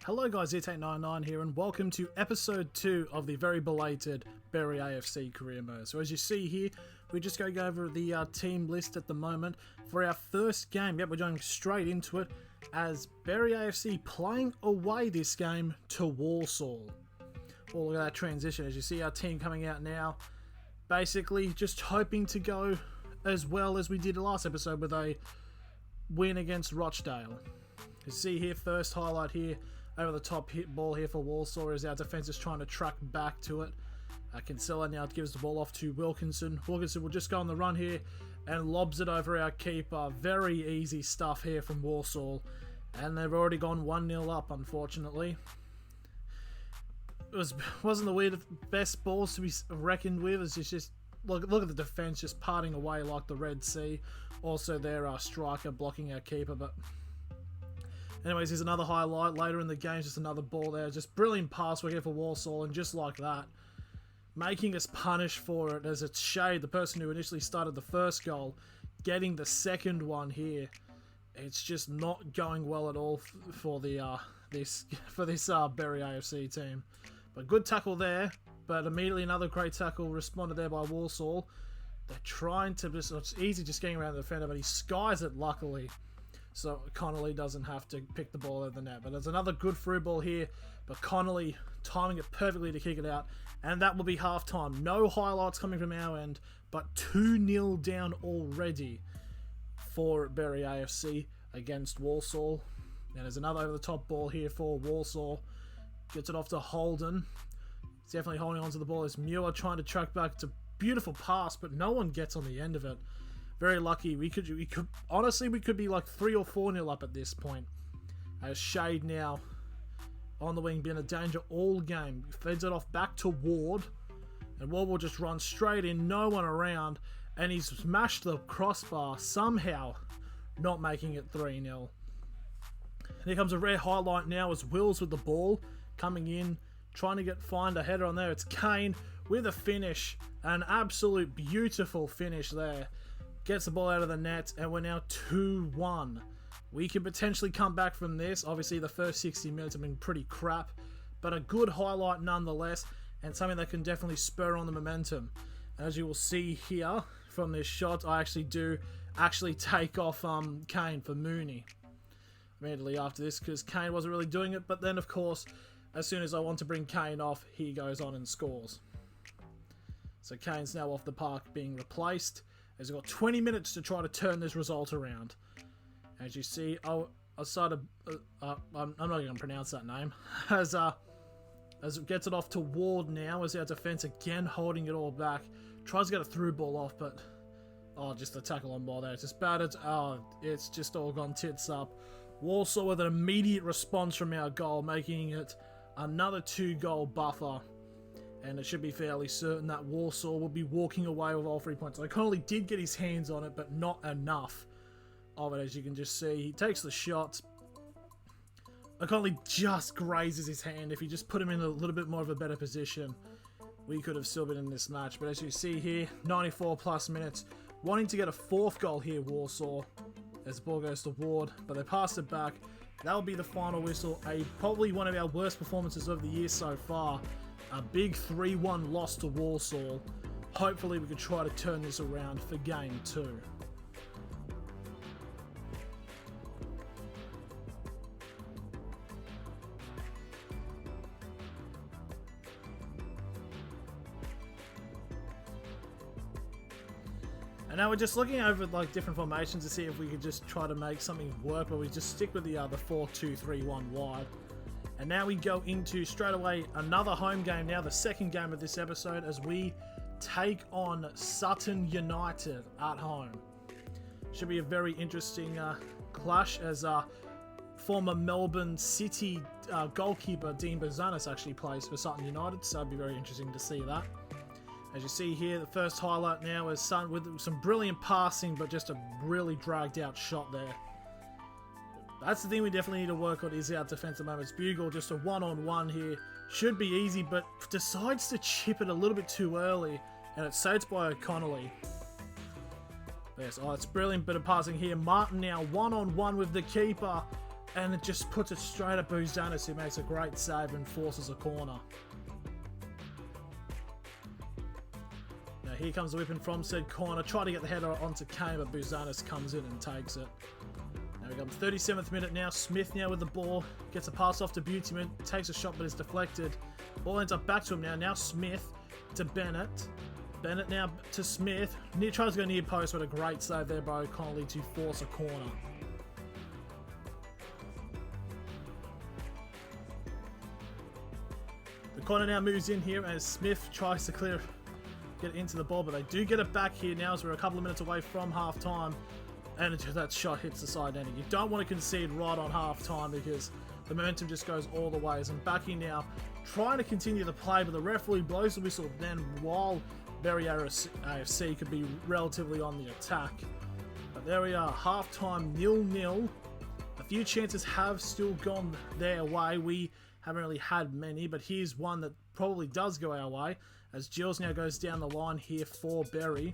Hello guys, It899 here and welcome to episode 2 of the very belated Bury AFC Career Mode. So as you see here, we're just going over the team list at the moment for our first game. Yep, we're going straight into it as Bury AFC playing away this game to Walsall. Oh, look at that transition as you see our team coming out now. Basically just hoping to go as well as we did last episode with a win against Rochdale. You see here, first highlight here, over the top hit ball here for Walsall as our defence is trying to track back to it. Kinsella now gives the ball off to Wilkinson. Wilkinson will just go on the run here and lobs it over our keeper. Very easy stuff here from Walsall. And they've already gone 1-0 up, unfortunately. It wasn't the best balls to be reckoned with. It's just look at the defence just parting away like the Red Sea. Also their striker blocking our keeper, but anyways, here's another highlight later in the game, just another ball there. Just brilliant pass work here for Walsall, and just like that, making us punish for it as it's Shade, the person who initially started the first goal, getting the second one here. It's just not going well at all for the this Bury AFC team. But good tackle there, but immediately another great tackle responded there by Walsall. They're trying to it's easy just getting around the defender, but he skies it luckily. So Connolly doesn't have to pick the ball out of the net. But there's another good through ball here. But Connolly timing it perfectly to kick it out. And that will be half-time. No highlights coming from our end. But 2-0 down already for Bury AFC against Walsall. And there's another over-the-top ball here for Walsall. Gets it off to Holden. He's definitely holding on to the ball. It's Muir trying to track back. It's a beautiful pass, but no one gets on the end of it. Very lucky. We could honestly, we could be like 3 or 4-0 up at this point. As Shade now on the wing, been a danger all game. Feds it off back to Ward, and Ward will just run straight in, no one around, and he's smashed the crossbar somehow, not making it 3-0. Here comes a rare highlight now as Wills with the ball coming in, trying to find a header on there. It's Kane with a finish, an absolute beautiful finish there. Gets the ball out of the net, and we're now 2-1. We can potentially come back from this. Obviously, the first 60 minutes have been pretty crap, but a good highlight nonetheless, and something that can definitely spur on the momentum. As you will see here from this shot, I actually take off Kane for Mooney immediately after this, because Kane wasn't really doing it. But then, of course, as soon as I want to bring Kane off, he goes on and scores. So Kane's now off the park, being replaced. As we've got 20 minutes to try to turn this result around. As you see, I'm not going to pronounce that name. As it gets it off to Ward now, as our defence again holding it all back. Tries to get a through ball off, but just the tackle on ball there. It's just bad. It's just all gone tits up. Walsall with an immediate response from our goal, making it another 2-goal buffer. And it should be fairly certain that Walsall will be walking away with all 3 points. So Connolly did get his hands on it, but not enough of it, as you can just see. He takes the shot. Connolly just grazes his hand. If he just put him in a little bit more of a better position, we could have still been in this match. But as you see here, 94 plus minutes. Wanting to get a 4th goal here, Walsall, as the ball goes to Ward. But they pass it back. That'll be the final whistle. Probably one of our worst performances of the year so far. A big 3-1 loss to Walsall. Hopefully we can try to turn this around for game 2. And now we're just looking over like different formations to see if we could just try to make something work, but we just stick with the 4-2-3-1 wide. And now we go into, straight away, another home game now, the second game of this episode, as we take on Sutton United at home. Should be a very interesting clash, as former Melbourne City goalkeeper Dean Bazanis actually plays for Sutton United, so it'll be very interesting to see that. As you see here, the first highlight now is Sutton with some brilliant passing, but just a really dragged out shot there. That's the thing we definitely need to work on, is our defensive moments. Bugle, just a one-on-one here. Should be easy, but decides to chip it a little bit too early. And it's saved by Connolly. Yes, it's brilliant bit of passing here. Martin now one-on-one with the keeper. And it just puts it straight at Buzanis, who makes a great save and forces a corner. Now here comes the whipping from said corner. Try to get the header onto Kane, but Buzanis comes in and takes it. Now we got 37th minute now. Smith now with the ball. Gets a pass off to Beautyman. Takes a shot, but it's deflected. Ball ends up back to him now. Now Smith to Bennett. Bennett now to Smith. Tries to go near post, but a great save there by O'Connolly to force a corner. The corner now moves in here as Smith tries to get into the ball, but they do get it back here now as we're a couple of minutes away from half time, and that shot hits the side netting. You don't want to concede right on half time because the momentum just goes all the ways. And backing now, trying to continue the play, but the referee blows the whistle then while Bury AFC could be relatively on the attack. But there we are, half time 0-0. A few chances have still gone their way. We haven't really had many, but here's one that probably does go our way as Gilles now goes down the line here for Bury.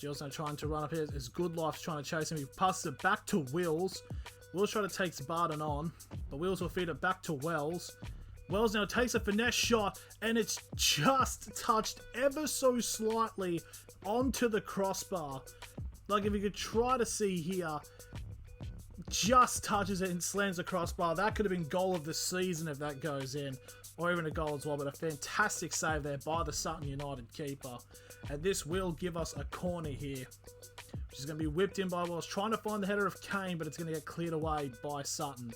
Gilles now trying to run up here as Goodlife's trying to chase him. He passes it back to Wills. Wills trying to take Spartan on, but Wills will feed it back to Wells. Wells now takes a finesse shot, and it's just touched ever so slightly onto the crossbar. Like if you could try to see here, just touches it and slams the crossbar. That could have been goal of the season if that goes in, or even a goal as well, but a fantastic save there by the Sutton United keeper. And this will give us a corner here, which is going to be whipped in by Wells, trying to find the header of Kane, but it's going to get cleared away by Sutton.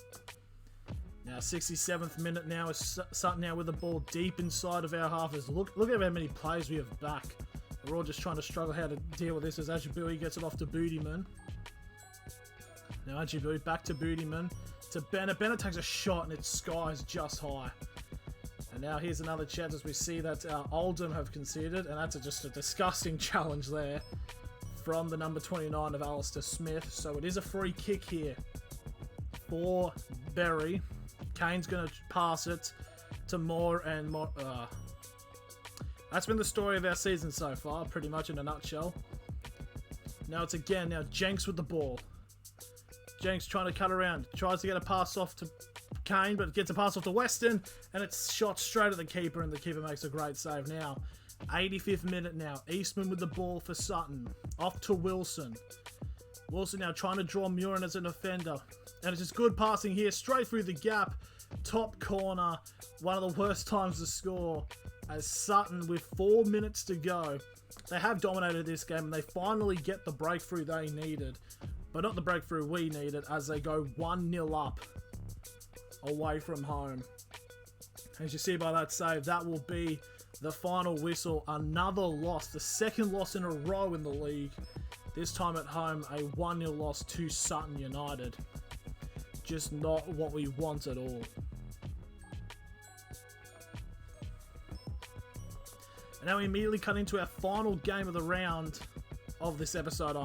Now 67th minute now is Sutton now with the ball deep inside of our half. Look at how many players we have back. We're all just trying to struggle how to deal with this as Ajibui gets it off to Bootyman. Now Ajibui back to Bootyman, to Bennett. Bennett takes a shot and it skies just high. And now here's another chance as we see that Oldham have conceded, and that's just a disgusting challenge there from the number 29 of Alistair Smith. So it is a free kick here for Bury. Kane's going to pass it to Moore, and Moore. That's been the story of our season so far, pretty much in a nutshell. Now it's again, now Jenks with the ball. Jenks trying to cut around, tries to get a pass off to Kane, but gets a pass off to Weston, and it's shot straight at the keeper, and the keeper makes a great save now. 85th minute now, Eastman with the ball for Sutton, off to Wilson. Wilson now trying to draw Murin as an offender, and it's just good passing here, straight through the gap, top corner, one of the worst times to score, as Sutton with 4 minutes to go. They have dominated this game, and they finally get the breakthrough they needed. But not the breakthrough we needed, as they go 1-0 up away from home. As you see by that save, that will be the final whistle. Another loss, the second loss in a row in the league. This time at home, a 1-0 loss to Sutton United. Just not what we want at all. And now we immediately cut into our final game of the round of this episode,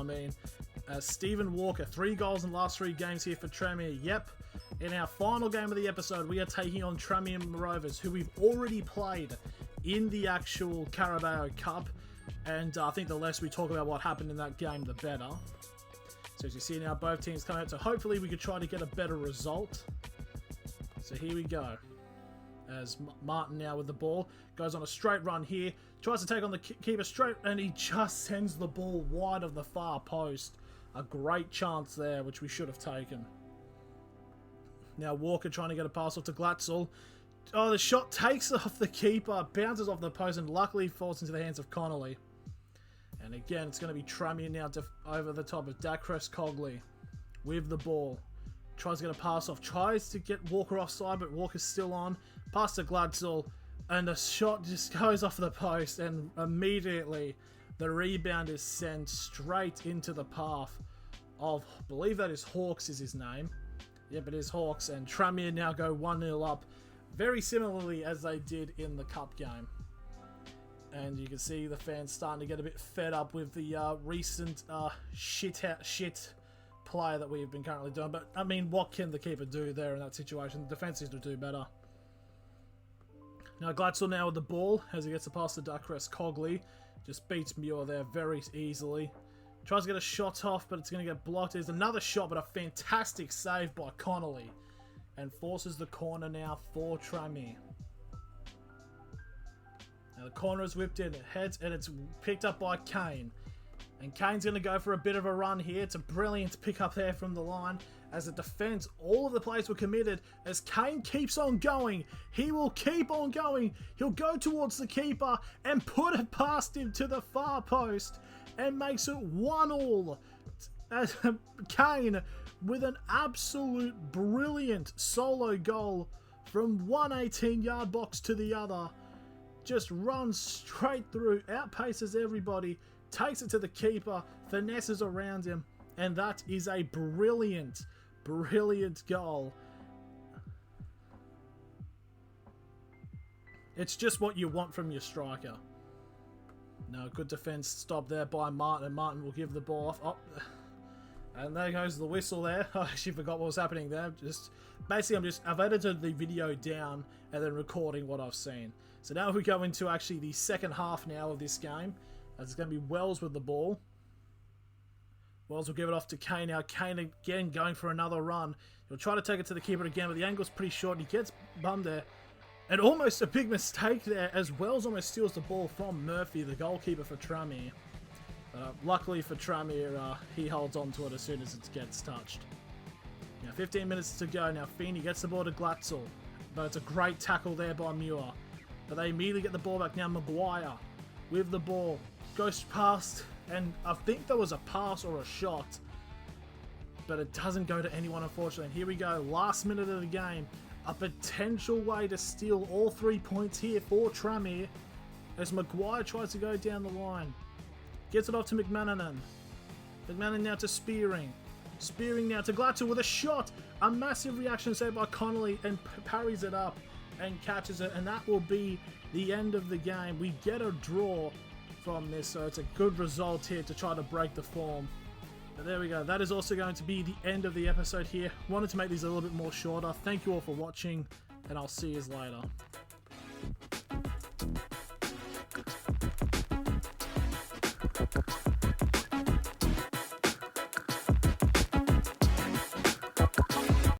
Stephen Walker, 3 goals in the last 3 games here for Tranmere. Yep, in our final game of the episode, we are taking on Tranmere Rovers, who we've already played in the actual Carabao Cup. And I think the less we talk about what happened in that game, the better. So as you see now, both teams come out, so hopefully we could try to get a better result. So here we go. As Martin now with the ball, goes on a straight run here, tries to take on the keeper straight, and he just sends the ball wide of the far post. A great chance there, which we should have taken. Now Walker trying to get a pass off to Glatzel. Oh, the shot takes off the keeper, bounces off the post, and luckily falls into the hands of Connolly. And again, it's going to be Tranmere now over the top of Dacres Cogley with the ball. Tries to get a pass off, tries to get Walker offside, but Walker's still on. Pass to Glatzel, and the shot just goes off the post, and immediately the rebound is sent straight into the path of, I believe that is Hawks is his name. Yep, it is Hawks, and Tranmere now go 1-0 up, very similarly as they did in the cup game. And you can see the fans starting to get a bit fed up with the recent shit play that we've been currently doing. But, I mean, what can the keeper do there in that situation? The defence needs to do better. Now, Glatzel now with the ball as he gets a pass to Dacres Cogley. Just beats Muir there very easily. Tries to get a shot off, but it's going to get blocked. There's another shot, but a fantastic save by Connolly. And forces the corner now for Tranmere. Now the corner is whipped in, it heads, and it's picked up by Kane. And Kane's going to go for a bit of a run here. It's a brilliant pick up there from the line. As a defense, all of the plays were committed. As Kane keeps on going, he will keep on going. He'll go towards the keeper and put it past him to the far post and makes it 1-1. As Kane, with an absolute brilliant solo goal from one 18-yard box to the other, just runs straight through, outpaces everybody, takes it to the keeper, finesses around him, and that is a brilliant, brilliant goal. It's just what you want from your striker. No, good defense stop there by Martin, and Martin will give the ball off. Oh, and there goes the whistle there. I actually forgot what was happening there. Basically, I've edited the video down and then recording what I've seen. So now we go into actually the second half now of this game. As it's going to be Wells with the ball. Wells will give it off to Kane. Now Kane again going for another run. He'll try to take it to the keeper again, but the angle's pretty short and he gets bummed there. And almost a big mistake there as Wells almost steals the ball from Murphy, the goalkeeper for Tranmere. Luckily for Tranmere, he holds on to it as soon as it gets touched. Now 15 minutes to go. Now Feeney gets the ball to Glatzel, but it's a great tackle there by Muir. But they immediately get the ball back. Now Maguire with the ball goes past, and I think there was a pass or a shot, but it doesn't go to anyone, unfortunately. And here we go, last minute of the game. A potential way to steal all 3 points here for Tranmere as Maguire tries to go down the line. Gets it off to McManaman. McManaman now to Spearing. Spearing now to Glatzel with a shot. A massive reaction saved by Connolly and parries it up and catches it. And that will be the end of the game. We get a draw from this, so it's a good result here to try to break the form. But there we go. That is also going to be the end of the episode here. Wanted to make these a little bit more shorter. Thank you all for watching, and I'll see you later.